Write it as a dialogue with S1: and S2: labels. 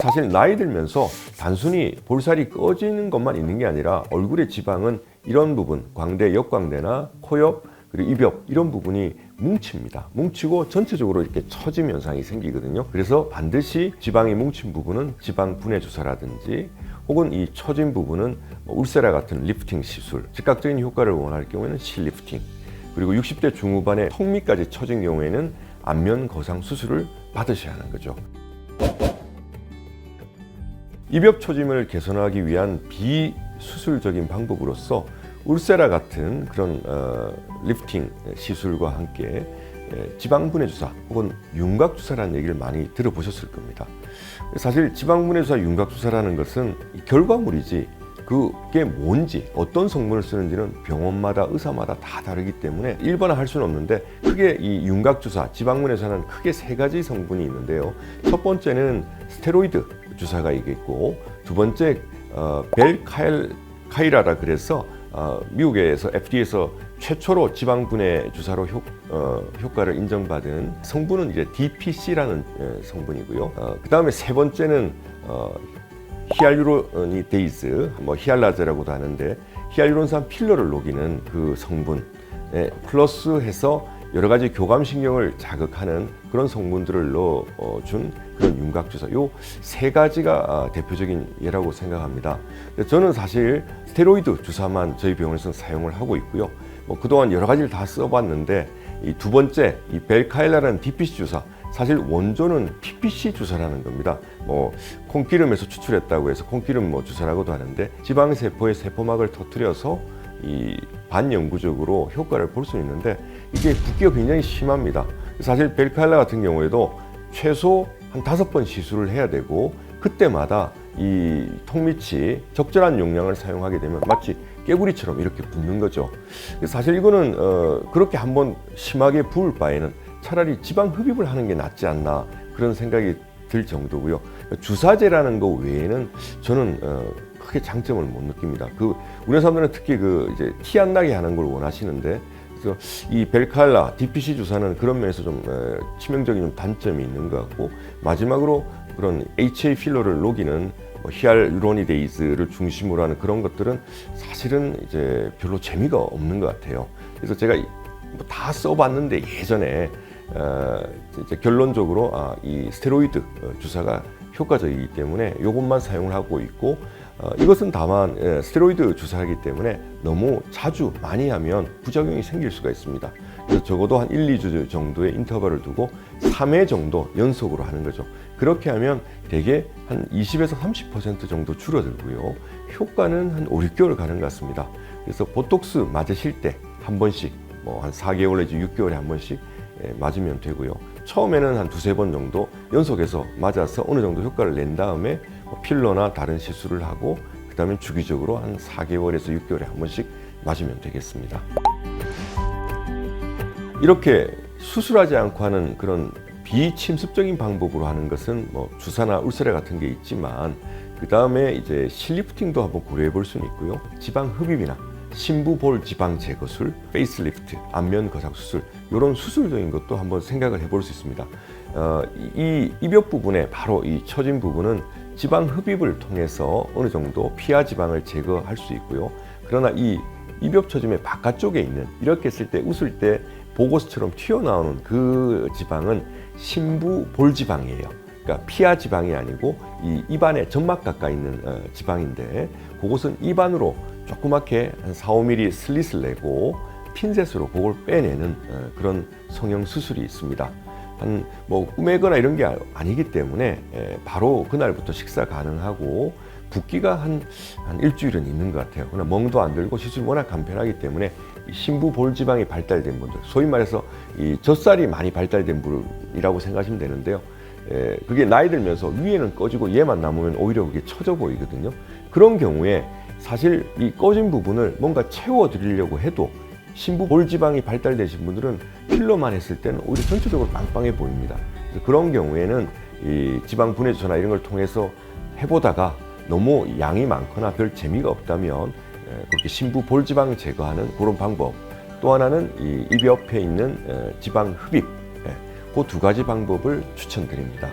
S1: 사실 나이 들면서 단순히 볼살이 꺼지는 것만 있는 게 아니라 얼굴의 지방은 이런 부분, 광대, 역광대나 코옆, 그리고 입옆 이런 부분이 뭉칩니다. 뭉치고 전체적으로 이렇게 처짐 현상이 생기거든요. 그래서 반드시 지방이 뭉친 부분은 지방 분해 주사라든지 혹은 이 처진 부분은 울세라 같은 리프팅 시술, 즉각적인 효과를 원할 경우에는 실리프팅, 그리고 60대 중후반에 턱 밑까지 처진 경우에는 안면 거상 수술을 받으셔야 하는 거죠. 입엽 처짐을 개선하기 위한 비수술적인 방법으로서 울세라 같은 그런 리프팅 시술과 함께 지방분해 주사 혹은 윤곽 주사라는 얘기를 많이 들어보셨을 겁니다. 사실 지방분해 주사, 윤곽 주사라는 것은 결과물이지 그게 뭔지 어떤 성분을 쓰는지는 병원마다 의사마다 다 다르기 때문에 일반화할 수는 없는데, 크게 이 윤곽 주사, 지방분해 주사는 크게 세 가지 성분이 있는데요. 첫 번째는 스테로이드 주사가 있겠고, 두 번째 벨카이라라 그래서 미국에서 FDA에서 최초로 지방분해 주사로 효과를 인정받은 성분은 이제 DPC라는 성분이고요. 그 다음에 세 번째는 히알루로니데이즈, 히알라제라고도 하는데 히알루론산 필러를 녹이는 그 성분에 플러스해서 여러 가지 교감신경을 자극하는 그런 성분들을 넣어준 그런 윤곽주사, 요 세 가지가 대표적인 예라고 생각합니다. 저는 사실 스테로이드 주사만 저희 병원에서 사용을 하고 있고요. 그동안 여러 가지를 다 써봤는데 이 두 번째 이 벨카일라라는 DPC 주사, 사실 원조는 PPC 주사라는 겁니다. 콩기름에서 추출했다고 해서 콩기름 주사라고도 하는데, 지방세포의 세포막을 터뜨려서 이 반영구적으로 효과를 볼 수 있는데 이게 붓기가 굉장히 심합니다. 사실 벨카일라 같은 경우에도 최소 한 5번 시술을 해야 되고, 그때마다 이 턱 밑이 적절한 용량을 사용하게 되면 마치 깨구리처럼 이렇게 붓는 거죠. 사실 이거는 그렇게 한번 심하게 부을 바에는 차라리 지방 흡입을 하는 게 낫지 않나, 그런 생각이 들 정도고요. 주사제라는 거 외에는 저는 크게 장점을 못 느낍니다. 우리 사람들은 특히 이제 티 안 나게 하는 걸 원하시는데, 그래서 이 벨카일라 DPC 주사는 그런 면에서 좀 치명적인 단점이 있는 것 같고, 마지막으로 그런 HA 필러를 녹이는 히알루로니데이즈를 중심으로 하는 그런 것들은 사실은 이제 별로 재미가 없는 것 같아요. 그래서 제가 다 써봤는데 예전에 이제 결론적으로 이 스테로이드 주사가 효과적이기 때문에 이것만 사용을 하고 있고, 이것은 다만 스테로이드 주사이기 때문에 너무 자주 많이 하면 부작용이 생길 수가 있습니다. 그래서 적어도 한 1, 2주 정도의 인터벌을 두고 3회 정도 연속으로 하는 거죠. 그렇게 하면 대개 한 20에서 30% 정도 줄어들고요. 효과는 한 5, 6개월 가는 것 같습니다. 그래서 보톡스 맞으실 때 한 번씩 한 4개월 내지 6개월에 한 번씩 맞으면 되고요. 처음에는 한 2-3번 정도 연속해서 맞아서 어느 정도 효과를 낸 다음에 필러나 다른 시술을 하고, 그 다음에 주기적으로 한 4개월에서 6개월에 한 번씩 맞으면 되겠습니다. 이렇게 수술하지 않고 하는 그런 비침습적인 방법으로 하는 것은 주사나 울세라 같은 게 있지만, 그 다음에 이제 실리프팅도 한번 고려해 볼 수는 있고요. 지방 흡입이나 심부볼 지방 제거술, 페이스리프트, 안면 거상 수술, 이런 수술적인 것도 한번 생각을 해볼 수 있습니다. 이 입엽 부분에 바로 이 처진 부분은 지방 흡입을 통해서 어느 정도 피하 지방을 제거할 수 있고요. 그러나 이 입엽 처짐의 바깥쪽에 있는, 이렇게 했을 때 웃을 때 보고스처럼 튀어나오는 그 지방은 심부볼 지방이에요. 그러니까 피하 지방이 아니고 이 입안에 점막 가까이 있는 지방인데, 그것은 입안으로 조그맣게 한 4-5mm 슬릿을 내고 핀셋으로 그걸 빼내는 그런 성형 수술이 있습니다. 꼬매거나 이런 게 아니기 때문에 바로 그날부터 식사 가능하고, 붓기가 한 일주일은 있는 것 같아요. 그러나 멍도 안 들고 시술이 워낙 간편하기 때문에 심부볼 지방이 발달된 분들, 소위 말해서 이 젖살이 많이 발달된 분이라고 생각하시면 되는데요. 그게 나이 들면서 위에는 꺼지고 얘만 남으면 오히려 그게 처져 보이거든요. 그런 경우에 사실 이 꺼진 부분을 뭔가 채워드리려고 해도 심부볼 지방이 발달되신 분들은 필러만 했을 때는 오히려 전체적으로 빵빵해 보입니다. 그런 경우에는 이 지방 분해 주사나 이런 걸 통해서 해보다가 너무 양이 많거나 별 재미가 없다면 그렇게 심부볼 지방 제거하는 그런 방법, 또 하나는 이 입 옆에 있는 지방 흡입, 그 두 가지 방법을 추천드립니다.